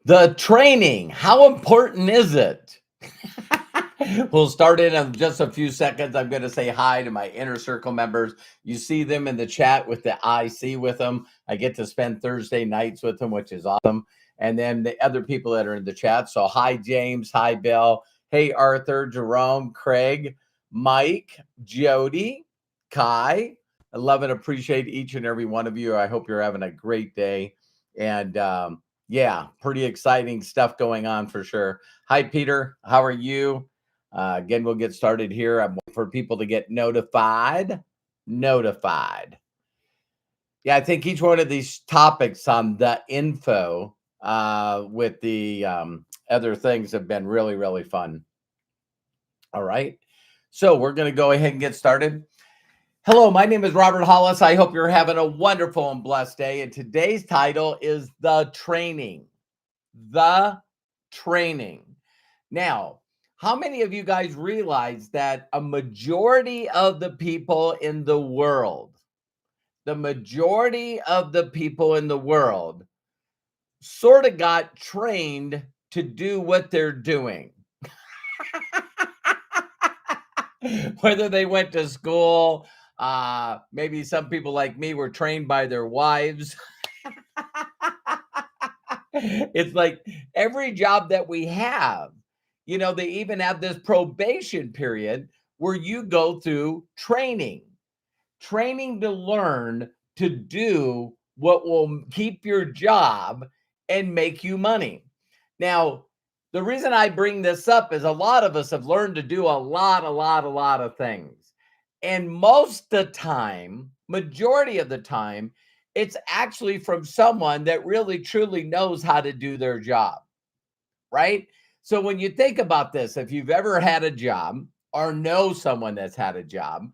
The training, how important is it? We'll start in just a few seconds. I'm going to say hi to my inner circle members. You see them in the chat with the IC with them. I get to spend Thursday nights with them, which is awesome. And then the other people that are in the chat. So, hi, James. Hi, Bill. Hey, Arthur, Jerome, Craig, Mike, Jody, Kai. I love and appreciate each and every one of you. I hope you're having a great day. And yeah, pretty exciting stuff going on for sure. Hi, Peter. How are you? Again, we'll get started here. I'm waiting for people to get notified. Notified. Yeah, I think each one of these topics on the info with the other things have been really, really fun. All right. So we're going to go ahead and get started. Hello, my name is Robert Hollis. I hope you're having a wonderful and blessed day. And today's title is The Training. The Training. Now, how many of you guys realize that a majority of the people in the world, sort of got trained to do what they're doing? Whether they went to school, maybe some people like me were trained by their wives. It's like every job that we have, they even have this probation period where you go through training to learn to do what will keep your job and make you money. Now, the reason I bring this up is a lot of us have learned to do a lot of things. And most of the time, majority of the time, it's actually from someone that really truly knows how to do their job, right? So when you think about this, if you've ever had a job or know someone that's had a job,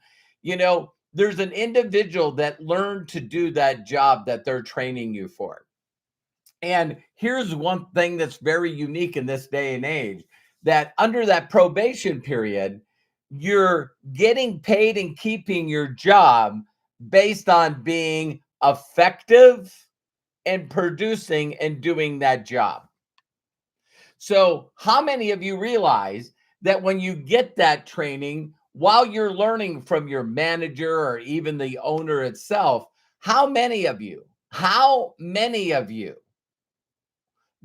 there's an individual that learned to do that job that they're training you for. And here's one thing that's very unique in this day and age, that under that probation period, you're getting paid and keeping your job based on being effective and producing and doing that job. So, how many of you realize that when you get that training, while you're learning from your manager or even the owner itself, how many of you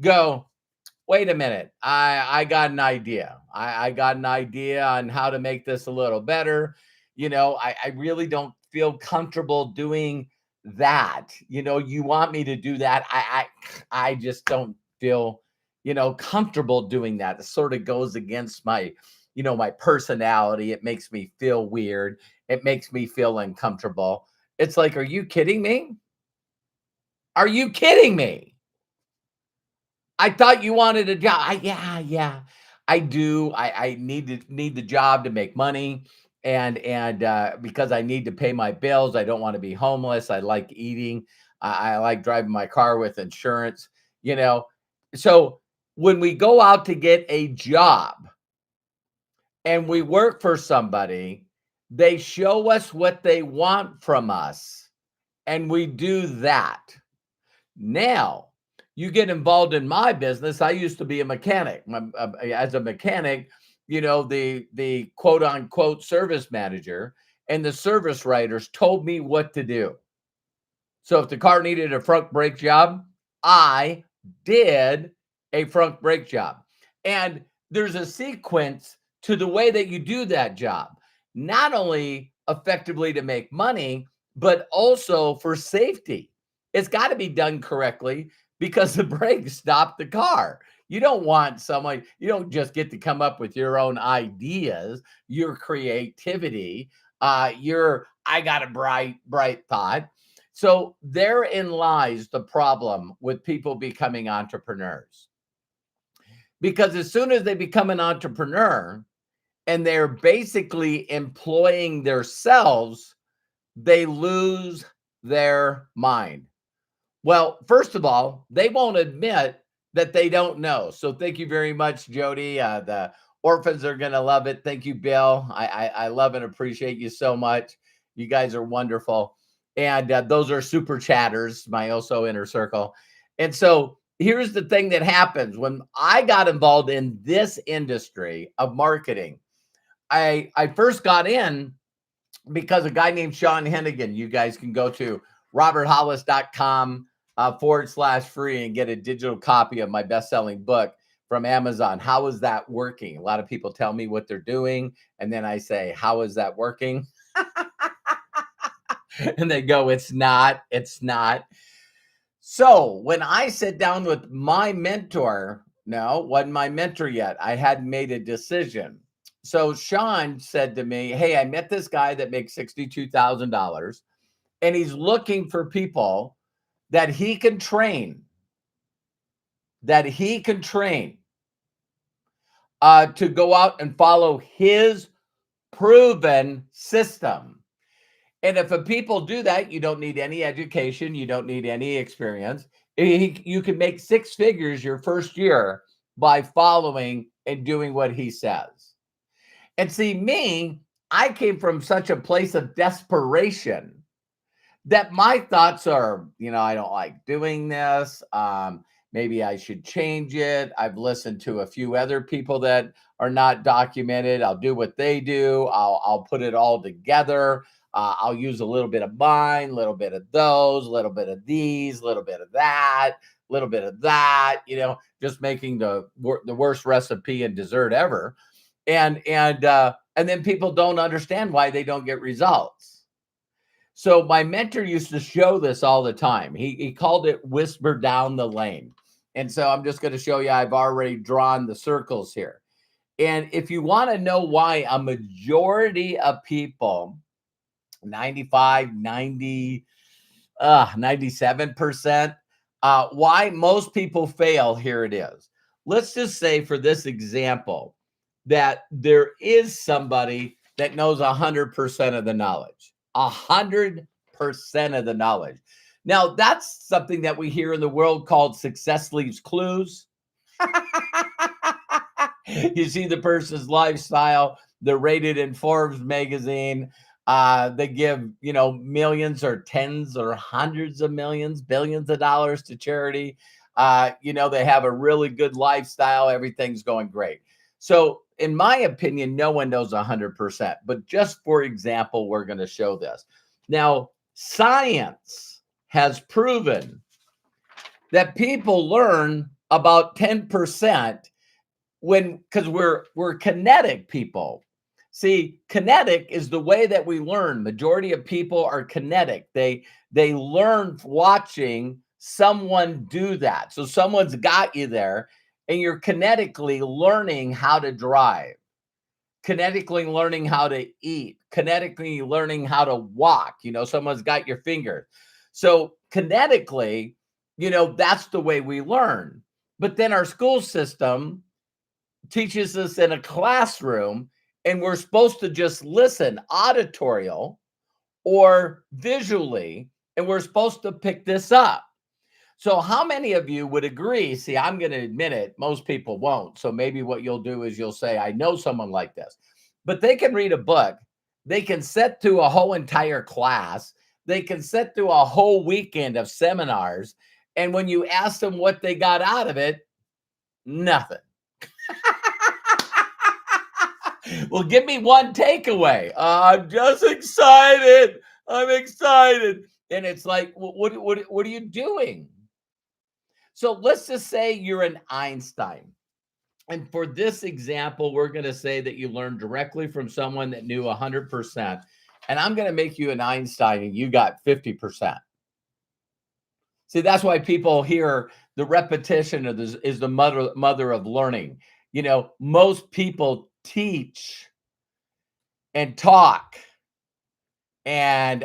go, wait a minute, I got an idea. I got an idea on how to make this a little better. I really don't feel comfortable doing that. You want me to do that. I just don't feel, comfortable doing that. It sort of goes against my, my personality. It makes me feel weird. It makes me feel uncomfortable. It's like, are you kidding me? Are you kidding me? I thought you wanted a job. Yeah, I do. I need the job to make money, and because I need to pay my bills. I don't want to be homeless. I like eating. I like driving my car with insurance. So when we go out to get a job and we work for somebody, they show us what they want from us, and we do that. Now, you get involved in my business. I used to be a mechanic. As a mechanic, the quote unquote service manager and the service writers told me what to do. So if the car needed a front brake job, I did a front brake job. And there's a sequence to the way that you do that job, not only effectively to make money, but also for safety. It's got to be done correctly because the brakes stop the car. You don't want someone, you don't just get to come up with your own ideas, your creativity, I got a bright thought. So therein lies the problem with people becoming entrepreneurs. Because as soon as they become an entrepreneur and they're basically employing themselves, they lose their mind. Well, first of all, they won't admit that they don't know. So thank you very much, Jody. The orphans are going to love it. Thank you, Bill. I love and appreciate you so much. You guys are wonderful. And those are super chatters, my also inner circle. And so here's the thing that happens when I got involved in this industry of marketing. I first got in because a guy named Sean Hennigan, you guys can go to roberthollis.com / free and get a digital copy of my best-selling book from Amazon. How is that working? A lot of people tell me what they're doing, and then I say, how is that working? And they go, it's not, it's not. So when I sit down with my mentor, no, wasn't my mentor yet. I hadn't made a decision. So Sean said to me, hey, I met this guy that makes $62,000 and he's looking for people that he can train, to go out and follow his proven system. And if a people do that, you don't need any education, you don't need any experience. You can make six figures your first year by following and doing what he says. And see, me, I came from such a place of desperation that my thoughts are, I don't like doing this. Maybe I should change it. I've listened to a few other people that are not documented. I'll do what they do. I'll put it all together. I'll use a little bit of mine, a little bit of those, a little bit of these, a little bit of that, a little bit of that. Just making the worst recipe and dessert ever. And then people don't understand why they don't get results. So my mentor used to show this all the time. He called it whisper down the lane. And so I'm just going to show you, I've already drawn the circles here. And if you want to know why a majority of people, 95, 90, 97%, why most people fail, here it is. Let's just say for this example that there is somebody that knows 100% of the knowledge. 100% of the knowledge. Now, that's something that we hear in the world called success leaves clues. You see the person's lifestyle, they're rated in Forbes magazine. They give, millions or tens or hundreds of millions, billions of dollars to charity. They have a really good lifestyle. Everything's going great. So in my opinion, no one knows 100%, but just for example, we're going to show this. Now, science has proven that people learn about 10% because we're kinetic people. See, kinetic is the way that we learn. Majority of people are kinetic. They learn watching someone do that. So someone's got you there and you're kinetically learning how to drive, kinetically learning how to eat, kinetically learning how to walk. Someone's got your finger. So kinetically, that's the way we learn. But then our school system teaches us in a classroom and we're supposed to just listen auditorial or visually, and we're supposed to pick this up. So how many of you would agree? See, I'm going to admit it. Most people won't. So maybe what you'll do is you'll say, I know someone like this, but they can read a book. They can sit through a whole entire class. They can sit through a whole weekend of seminars. And when you ask them what they got out of it, nothing. Well, give me one takeaway. I'm just excited. I'm excited. And it's like, what are you doing? So let's just say you're an Einstein. And for this example, we're going to say that you learned directly from someone that knew 100%. And I'm going to make you an Einstein and you got 50%. See, that's why people hear the repetition of this is the mother of learning. Most people teach and talk and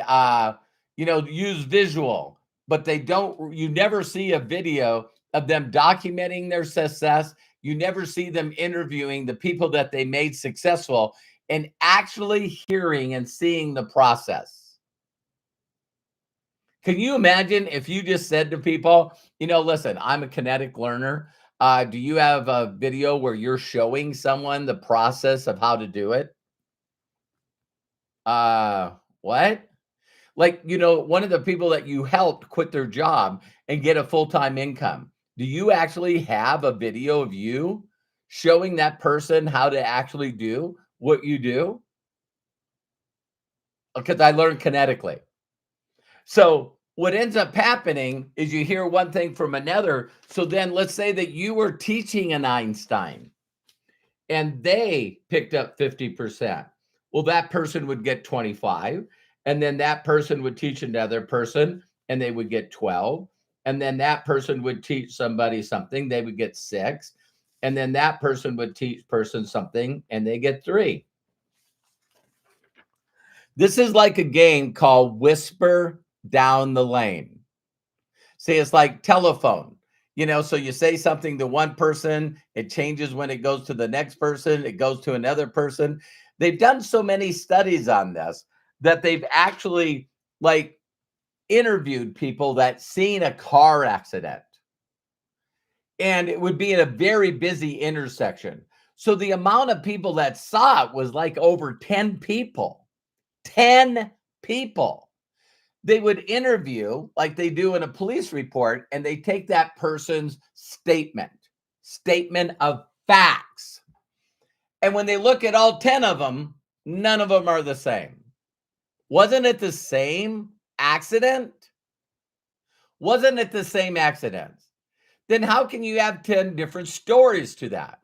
use visual, but you never see a video of them documenting their success. You never see them interviewing the people that they made successful and actually hearing and seeing the process. Can you imagine if you just said to people, listen, I'm a kinetic learner. Do you have a video where you're showing someone the process of how to do it? What? Like, one of the people that you helped quit their job and get a full-time income. Do you actually have a video of you showing that person how to actually do what you do? Because I learned kinetically. So what ends up happening is you hear one thing from another. So then let's say that you were teaching an Einstein and they picked up 50%. Well, that person would get 25. And then that person would teach another person and they would get 12. And then that person would teach somebody something, they would get 6. And then that person would teach person something and they get 3. This is like a game called Whisper Down the Lane. See, it's like telephone. So you say something to one person, it changes when it goes to the next person, it goes to another person. They've done so many studies on this that they've actually like interviewed people that seen a car accident. And it would be in a very busy intersection. So the amount of people that saw it was like over 10 people. 10 people. They would interview like they do in a police report, and they take that person's statement of facts. And when they look at all 10 of them, none of them are the same. Wasn't it the same accident? Wasn't it the same accident? Then how can you have 10 different stories to that?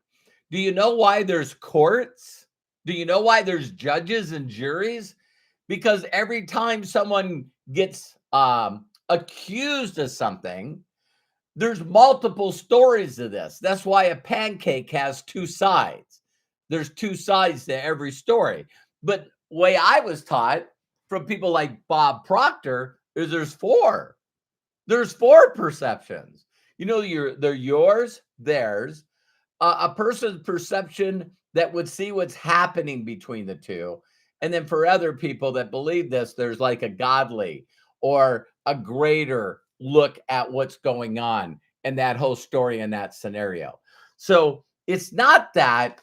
Do you know why there's courts? Do you know why there's judges and juries? Because every time someone gets accused of something, there's multiple stories to this. That's why a pancake has 2 sides. There's 2 sides to every story. But the way I was taught from people like Bob Proctor is there's 4. There's 4 perceptions. They're yours, theirs, a person's perception that would see what's happening between the two. And then for other people that believe this, there's like a godly or a greater look at what's going on in that whole story in that scenario. So it's not that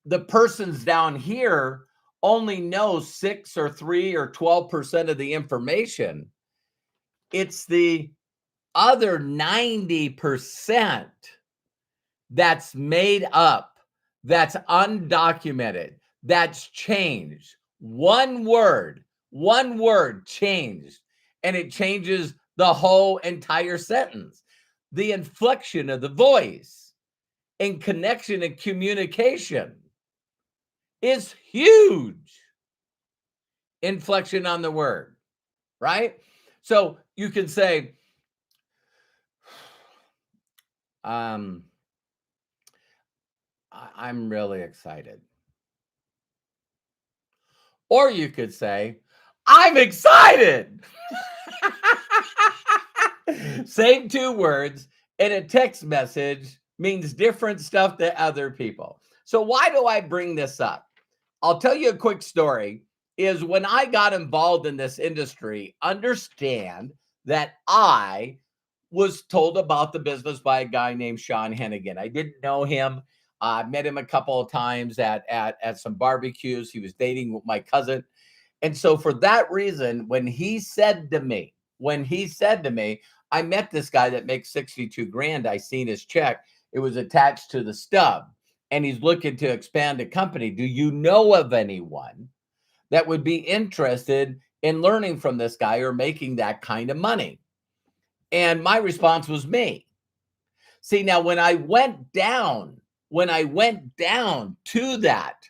the persons down here only know 6 or 3 or 12% of the information. It's the other 90% that's made up, that's undocumented, that's changed. One word changed, and it changes the whole entire sentence. The inflection of the voice and connection and communication is huge. Inflection on the word, right? So you can say, I'm really excited. Or you could say, I'm excited. Same 2 words in a text message means different stuff to other people. So why do I bring this up? I'll tell you a quick story. Is when I got involved in this industry, understand that I was told about the business by a guy named Sean Hennigan. I didn't know him. I met him a couple of times at some barbecues. He was dating my cousin. And so for that reason, when he said to me, I met this guy that makes 62 grand. I seen his check. It was attached to the stub, and he's looking to expand the company. Do you know of anyone that would be interested in learning from this guy or making that kind of money? And my response was me. See, now when I went down to that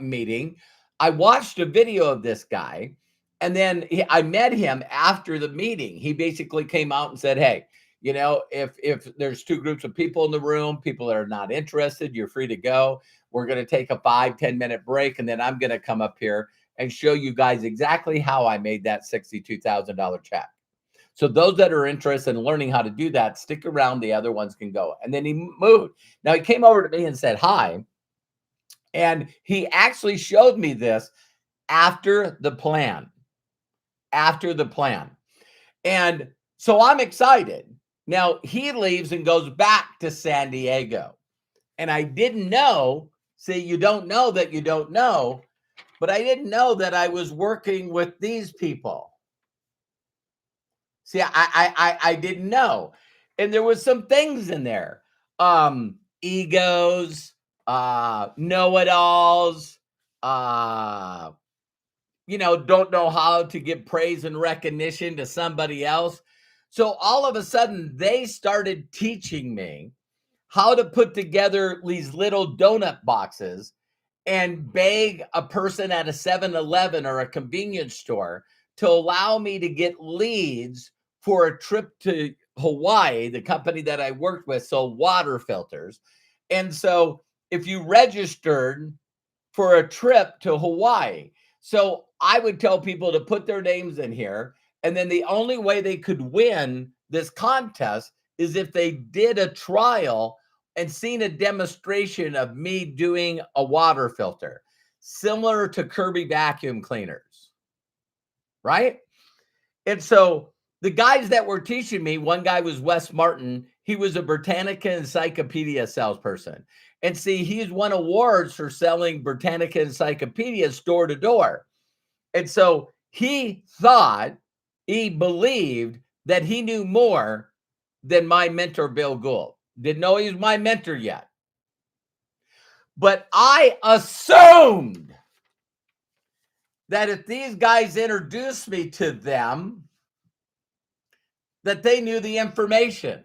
meeting, I watched a video of this guy, and then I met him after the meeting. He basically came out and said, hey, if there's 2 groups of people in the room, people that are not interested, you're free to go. We're going to take a 5-10 minute break, and then I'm going to come up here and show you guys exactly how I made that $62,000 check. So those that are interested in learning how to do that, stick around. The other ones can go. And then he moved. Now he came over to me and said hi. And he actually showed me this after the plan. And so I'm excited. Now he leaves and goes back to San Diego. And I didn't know. See, you don't know that you don't know. But I didn't know that I was working with these people. See, I didn't know. And there was some things in there. Egos, know-it-alls, uh, don't know how to give praise and recognition to somebody else. So all of a sudden, they started teaching me how to put together these little donut boxes and beg a person at a 7-Eleven or a convenience store to allow me to get leads for a trip to Hawaii. The company that I worked with sold water filters. And so if you registered for a trip to Hawaii, so I would tell people to put their names in here. And then the only way they could win this contest is if they did a trial and seen a demonstration of me doing a water filter, similar to Kirby vacuum cleaners, right? And so the guys that were teaching me, one guy was Wes Martin. He was a Britannica Encyclopedia salesperson. And see, he's won awards for selling Britannica Encyclopedias door to door. And so he believed that he knew more than my mentor, Bill Gould. Didn't know he was my mentor yet. But I assumed that if these guys introduced me to them, that they knew the information.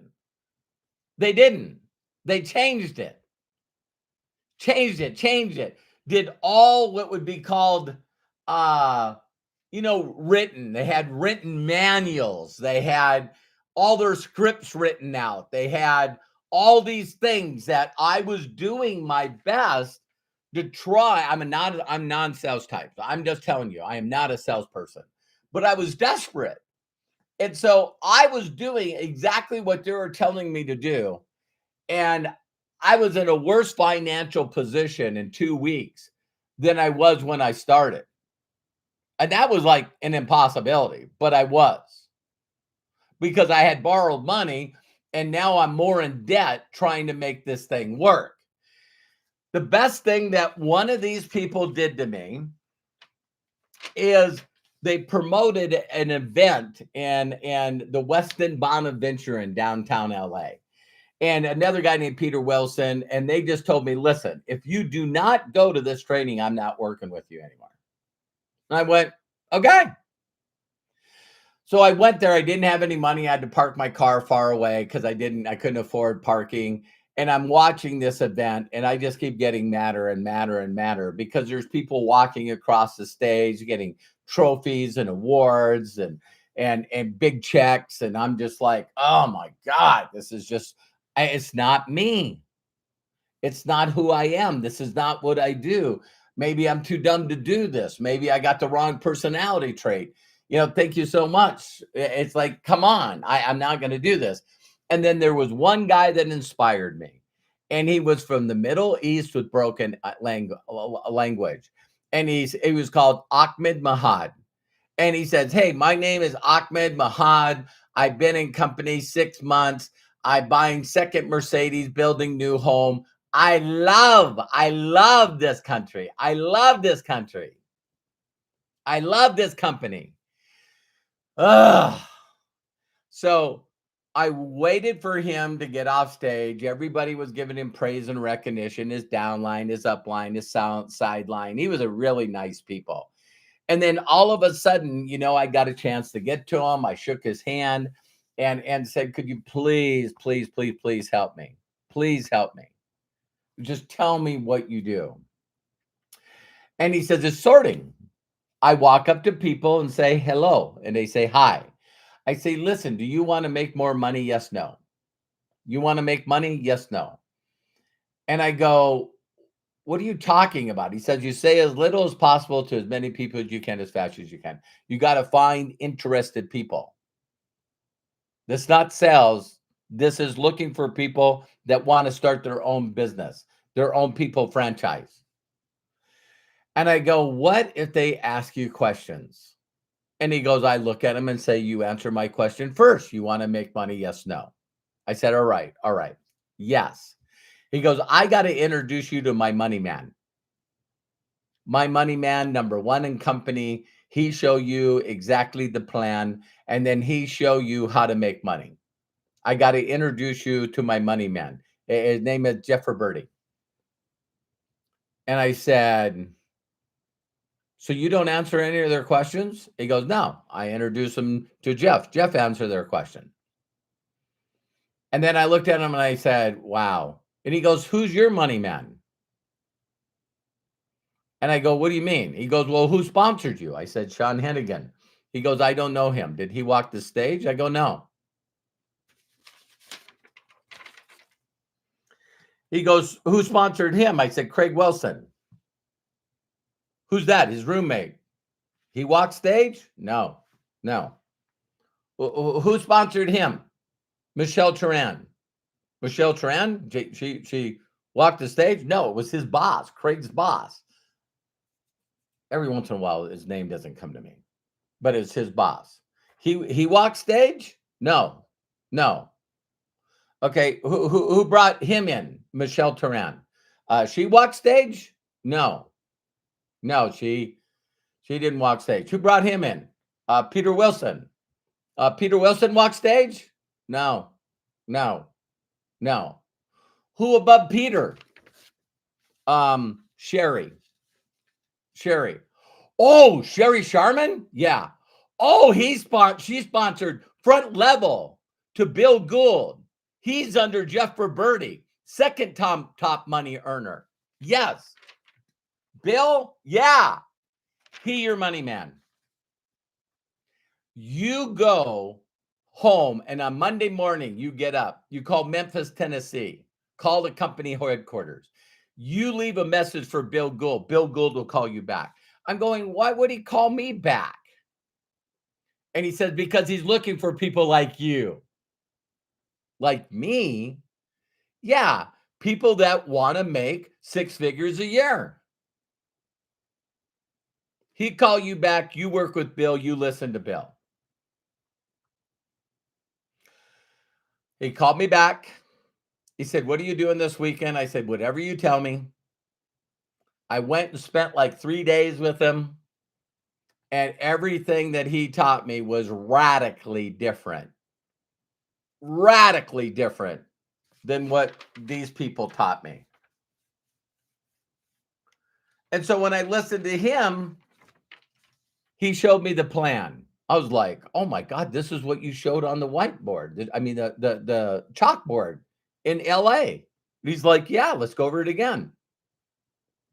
They didn't. They changed it. Did all what would be called, written. They had written manuals. They had all their scripts written out. They had all these things that I was doing my best to try. I'm non-sales type. I'm just telling you, I am not a salesperson, but I was desperate. And so I was doing exactly what they were telling me to do. And I was in a worse financial position in 2 weeks than I was when I started. And that was like an impossibility, but I was, because I had borrowed money and now I'm more in debt trying to make this thing work. The best thing that one of these people did to me is they promoted an event in the Westin Bonaventure in downtown LA. And another guy named Peter Wilson. And they just told me, listen, if you do not go to this training, I'm not working with you anymore. And I went, okay. So I went there. I didn't have any money. I had to park my car far away because I couldn't afford parking. And I'm watching this event and I just keep getting madder and madder and madder because there's people walking across the stage, getting trophies and awards and big checks. And I'm just like, oh my God, this is just, it's not me. It's not who I am. This is not what I do. Maybe I'm too dumb to do this. Maybe I got the wrong personality trait. Thank you so much. It's like, come on, I'm not going to do this. And then there was one guy that inspired me. And he was from the Middle East with broken language. And he was called Ahmed Mahad. And he says, hey, my name is Ahmed Mahad. I've been in company 6 months. I'm buying second Mercedes, building new home. I love this country. I love this country. I love this company. So I waited for him to get off stage. Everybody was giving him praise and recognition, his downline, his upline, his sideline. He was a really nice people. And then all of a sudden, I got a chance to get to him. I shook his hand and said, could you please help me? Please help me. Just tell me what you do. And he says, it's sorting. I walk up to people and say, hello. And they say, hi. I say, listen, do you want to make more money? Yes, no. You want to make money? Yes, no. And I go, what are you talking about? He says, you say as little as possible to as many people as you can, as fast as you can. You got to find interested people. This is not sales. This is looking for people that want to start their own business, their own people franchise. And I go, what if they ask you questions? And he goes, I look at him and say, you answer my question first. You want to make money? Yes, no. I said, all right. Yes. He goes, I got to introduce you to my money man. My money man, number one in company. He show you exactly the plan. And then he show you how to make money. I got to introduce you to my money man. His name is Jeff Roberti. And I said, so you don't answer any of their questions? He goes, no, I introduce them to Jeff. Jeff answered their question. And then I looked at him and I said, wow. And he goes, who's your money man? And I go, what do you mean? He goes, well, who sponsored you? I said, Sean Hennigan. He goes, I don't know him. Did he walk the stage? I go, no. He goes, who sponsored him? I said, Craig Wilson. Who's that? His roommate. He walked stage? No. Who sponsored him? Michelle Turan. Michelle Turan? She walked the stage? No, it was his boss, Craig's boss. Every once in a while, his name doesn't come to me, but it's his boss. He walked stage? No. Okay, who brought him in? Michelle Turan. She walked stage? No, she didn't walk stage. Who brought him in? Peter Wilson. Peter Wilson walked stage? No. Who above Peter? Sherry. Oh, Sherry Sharman? Yeah. Oh, she sponsored Front Level to Bill Gould. He's under Jeff Roberti, second top money earner. Yes. Bill? Yeah. He your money man. You go home and on Monday morning, you get up, you call Memphis, Tennessee, call the company headquarters. You leave a message for Bill Gould. Bill Gould will call you back. I'm going, why would he call me back? And he says, because he's looking for people like you. Like me? Yeah, people that want to make 6 figures a year. He'd call you back. You work with Bill. You listen to Bill. He called me back. He said, what are you doing this weekend? I said, whatever you tell me. I went and spent like 3 days with him. And everything that he taught me was radically different than what these people taught me. And so when I listened to him, he showed me the plan. I was like, oh my God, this is what you showed on the whiteboard. I mean, the chalkboard in LA. He's like, yeah, let's go over it again.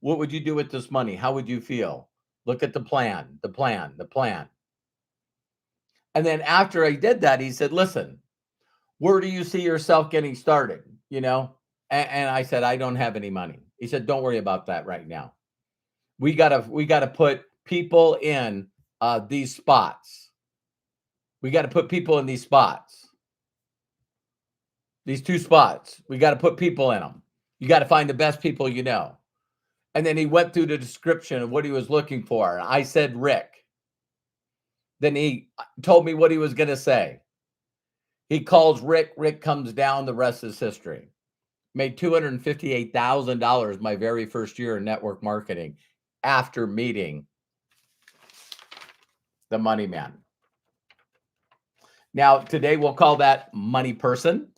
What would you do with this money? How would you feel? Look at the plan. And then after I did that, he said, listen, where do you see yourself getting started? You know? And I said, I don't have any money. He said, don't worry about that right now. We gotta put people in these spots. We got to put people in these spots. These 2 spots. We got to put people in them. You got to find the best people you know. And then he went through the description of what he was looking for. I said, Rick. Then he told me what he was going to say. He calls Rick. Rick comes down. The rest is history. Made $258,000 my very first year in network marketing after meeting the money man. Now, today we'll call that money person.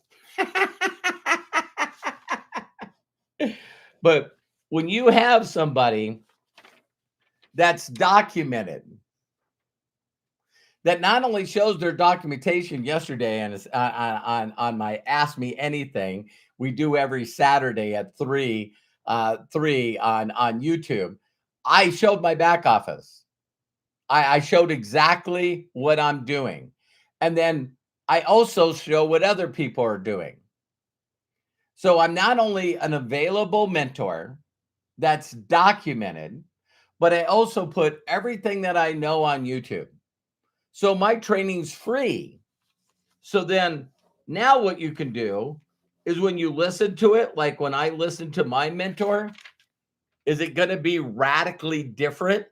But when you have somebody that's documented, that not only shows their documentation yesterday and on my Ask Me Anything we do every Saturday at 3 on YouTube, I showed my back office. I showed exactly what I'm doing. And then I also show what other people are doing. So I'm not only an available mentor that's documented, but I also put everything that I know on YouTube. So my training's free. So then now what you can do is when you listen to it, like when I listen to my mentor, is it going to be radically different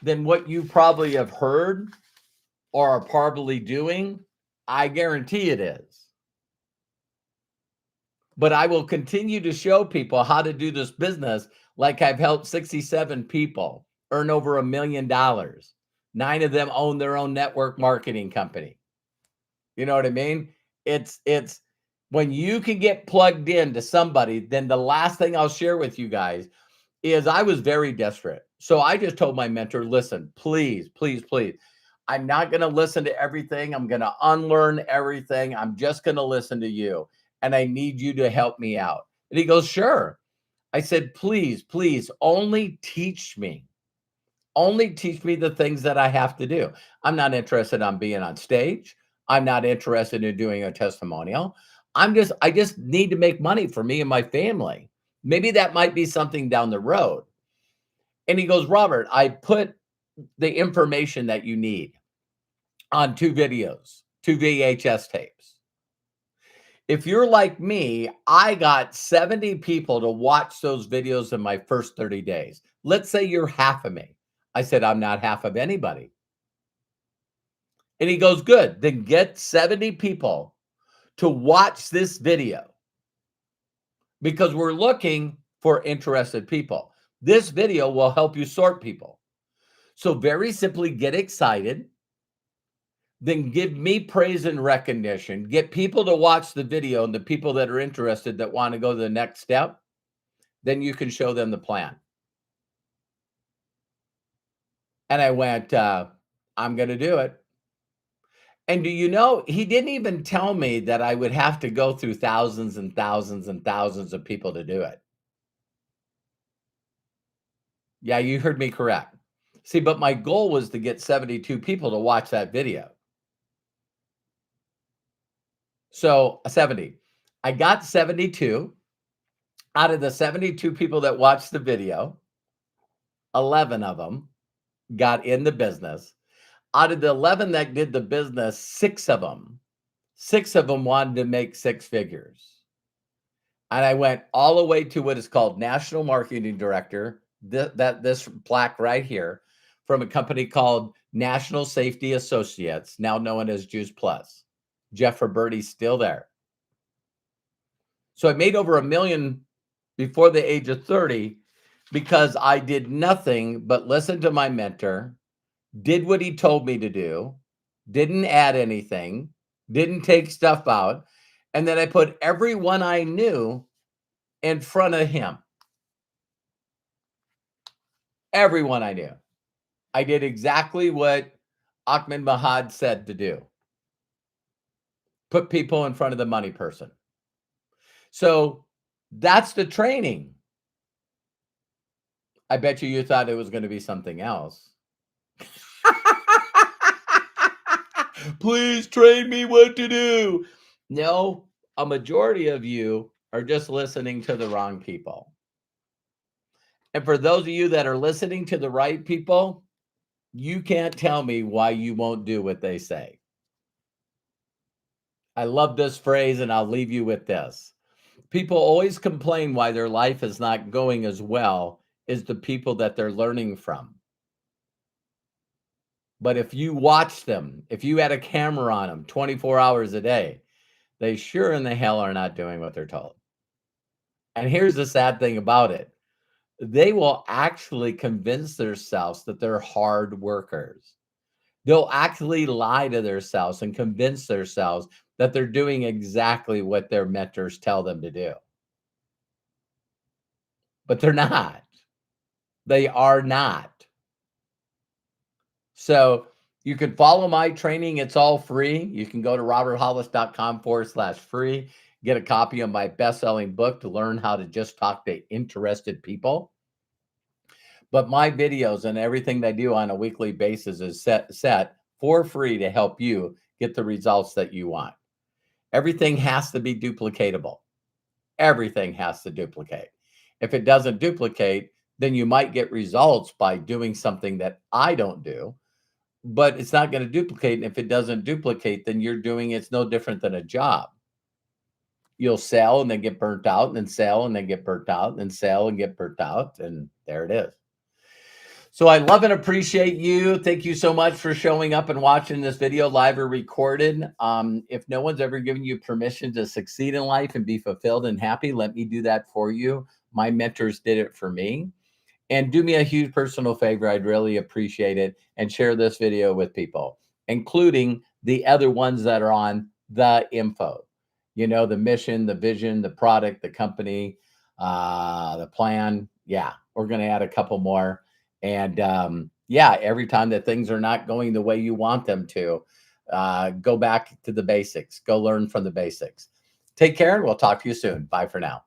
than what you probably have heard or are probably doing? I guarantee it is. But I will continue to show people how to do this business like I've helped 67 people earn over $1 million. 9 of them own their own network marketing company. You know what I mean? It's when you can get plugged into somebody, then the last thing I'll share with you guys is I was very desperate. So I just told my mentor, listen, please, please, please. I'm not going to listen to everything. I'm going to unlearn everything. I'm just going to listen to you. And I need you to help me out. And he goes, sure. I said, please, please, only teach me the things that I have to do. I'm not interested on being on stage. I'm not interested in doing a testimonial. I just need to make money for me and my family. Maybe that might be something down the road. And he goes, Robert, I put the information that you need on 2 videos, 2 VHS tapes. If you're like me, I got 70 people to watch those videos in my first 30 days. Let's say you're half of me. I said, I'm not half of anybody. And he goes, good, then get 70 people to watch this video because we're looking for interested people. This video will help you sort people. So very simply get excited, then give me praise and recognition, get people to watch the video and the people that are interested that want to go to the next step, then you can show them the plan. And I went, I'm going to do it. And do you know, he didn't even tell me that I would have to go through thousands and thousands and thousands of people to do it. Yeah, you heard me correct. See, but my goal was to get 72 people to watch that video. So 70. I got 72. Out of the 72 people that watched the video, 11 of them got in the business. Out of the 11 that did the business, six of them wanted to make 6 figures. And I went all the way to what is called National Marketing Director, this plaque right here, from a company called National Safety Associates, now known as Juice Plus. Jeff Roberti's still there. So I made over $1 million before the age of 30 because I did nothing but listen to my mentor, did what he told me to do, didn't add anything, didn't take stuff out, and then I put everyone I knew in front of him. Everyone I knew. I did exactly what Ahmed Mahad said to do. Put people in front of the money person. So that's the training. I bet you thought it was going to be something else. Please train me what to do. No, a majority of you are just listening to the wrong people. And for those of you that are listening to the right people, you can't tell me why you won't do what they say. I love this phrase, and I'll leave you with this. People always complain why their life is not going as well as the people that they're learning from. But if you watch them, if you had a camera on them 24 hours a day, they sure in the hell are not doing what they're told. And here's the sad thing about it. They will actually convince themselves that they're hard workers. They'll actually lie to themselves and convince themselves that they're doing exactly what their mentors tell them to do. But they're not. They are not. So you can follow my training. It's all free. You can go to roberthollis.com/free, get a copy of my best-selling book to learn how to just talk to interested people. But my videos and everything I do on a weekly basis is set for free to help you get the results that you want. Everything has to be duplicatable. Everything has to duplicate. If it doesn't duplicate, then you might get results by doing something that I don't do, but it's not going to duplicate. And if it doesn't duplicate, then you're doing it's no different than a job. You'll sell and then get burnt out, and then sell and then get burnt out, and then sell and get burnt out, and there it is. So I love and appreciate you. Thank you so much for showing up and watching this video live or recorded. If no one's ever given you permission to succeed in life and be fulfilled and happy, let me do that for you. My mentors did it for me. And do me a huge personal favor. I'd really appreciate it. And share this video with people, including the other ones that are on the info, the mission, the vision, the product, the company, the plan. Yeah, we're going to add a couple more. And yeah, every time that things are not going the way you want them to, go back to the basics, go learn from the basics. Take care, and we'll talk to you soon. Bye for now.